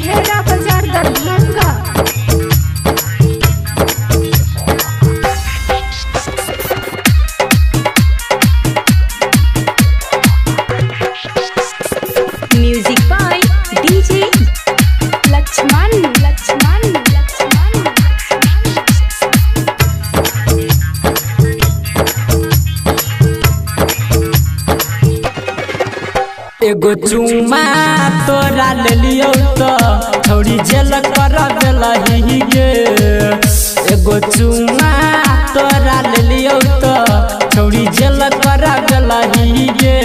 बहेरा Bazar Darbhanga. Music by DJ Lakshman Lakshman Lakshman. एगो चुमा तोरा ले लियो तो थोड़ी जेल कर देलही गे। एगो चुमा तोरा ले लियो तो थोड़ी जेल कर देलही गे।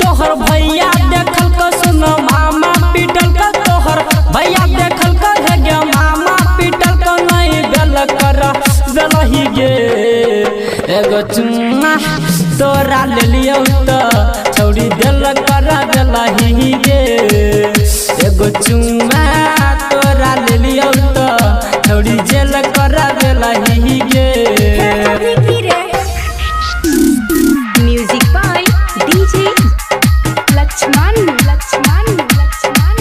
तोहर भैया देखल को सुनो मामा पीटल का। तोहर भैया देखल को है गे मामा पीटल को नहीं बेल कर देलही गे। एगो चुमा तोरा ले लियो तो थोड़ी दिल कर देलही गे। एगो चुमा तोरा ले लियो तो थोड़ी जेल कर देलही गे। Music by DJ Lakshman Lakshman Lakshman.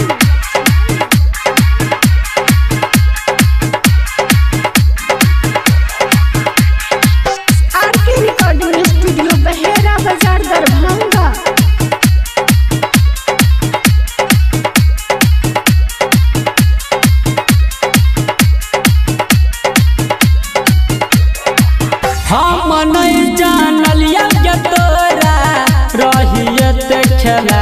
RK recording studio Behera Bazar Darbhanga. हम नहीं जानलिया के तोरा रहियत खेला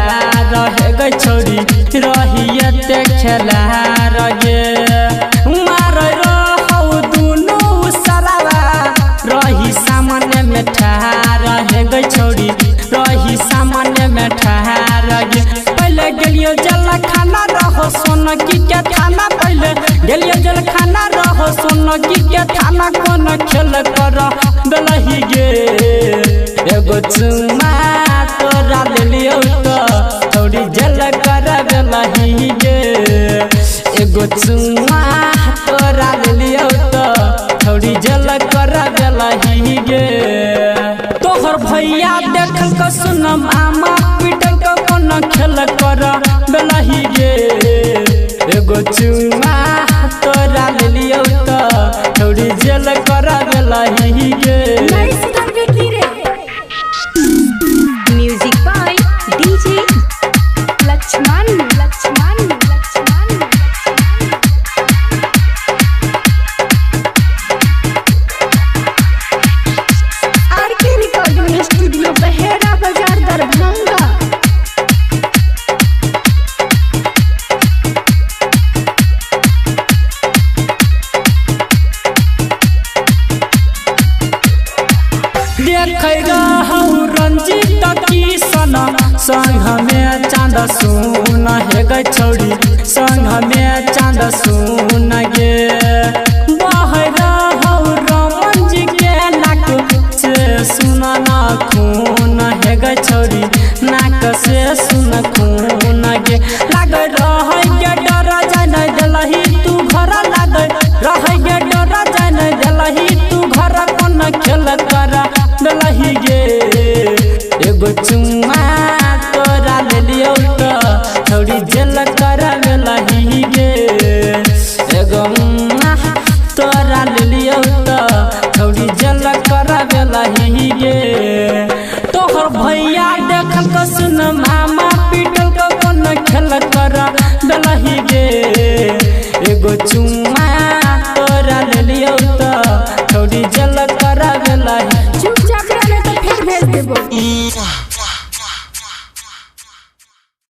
रहे गई छोड़ी रहियत खेला रहे। मार रहू दुनू सरावा रही सामने में ठहर रहे गई छोड़ी रही सामने में ठहर गे। पहले गेलियो जल खाना रहो सोन की के थाना। पहले गेलियो जल खाना रहो सोन की के थाना। कौन खेल कर देलही गे। एगो चुमा तोरा ले लियो तो थोड़ी जेल कर देलही गे। एगो चुमा तोरा ले लियो तो थोड़ी जेल कर देलही गे। तोहर भैया देखल को सुन मामा पीटल को कौन खेल कर देलही गे। एगो चुमा तोरा ले लियो तो थोड़ी जेल कर देलही गे। Music by DJ Lakshman Lakshman Lakshman. RK recording studio Behera Bazar Darbhanga. देख रहू रंजीत किशन संग में चांद सुन हे गई छोड़ी संग में चांद सुन गे। बह रहू रमन जी के नाक से सुन ना खून हे गई छोड़ी नाक से सुन खून गे। लाग रह गे डर जान देलही तू घर। लाग रह गे डर जान देलही तू घर। कौन खेल कर देलही गे। एगो चुमा तोरा ले लियो तो थोड़ी जेल कर देलही गे। एगो तोरा ले लियो तो थोड़ी जेल कर देलही गे। तोहर भैया देखल को सुन मामा पीटल को कौन खेल कर देलही गे। एगो चुमा तोरा ले लियो तो थोड़ी जेल कर देलही। चुपचाप रहने तो फिर भेज देबो।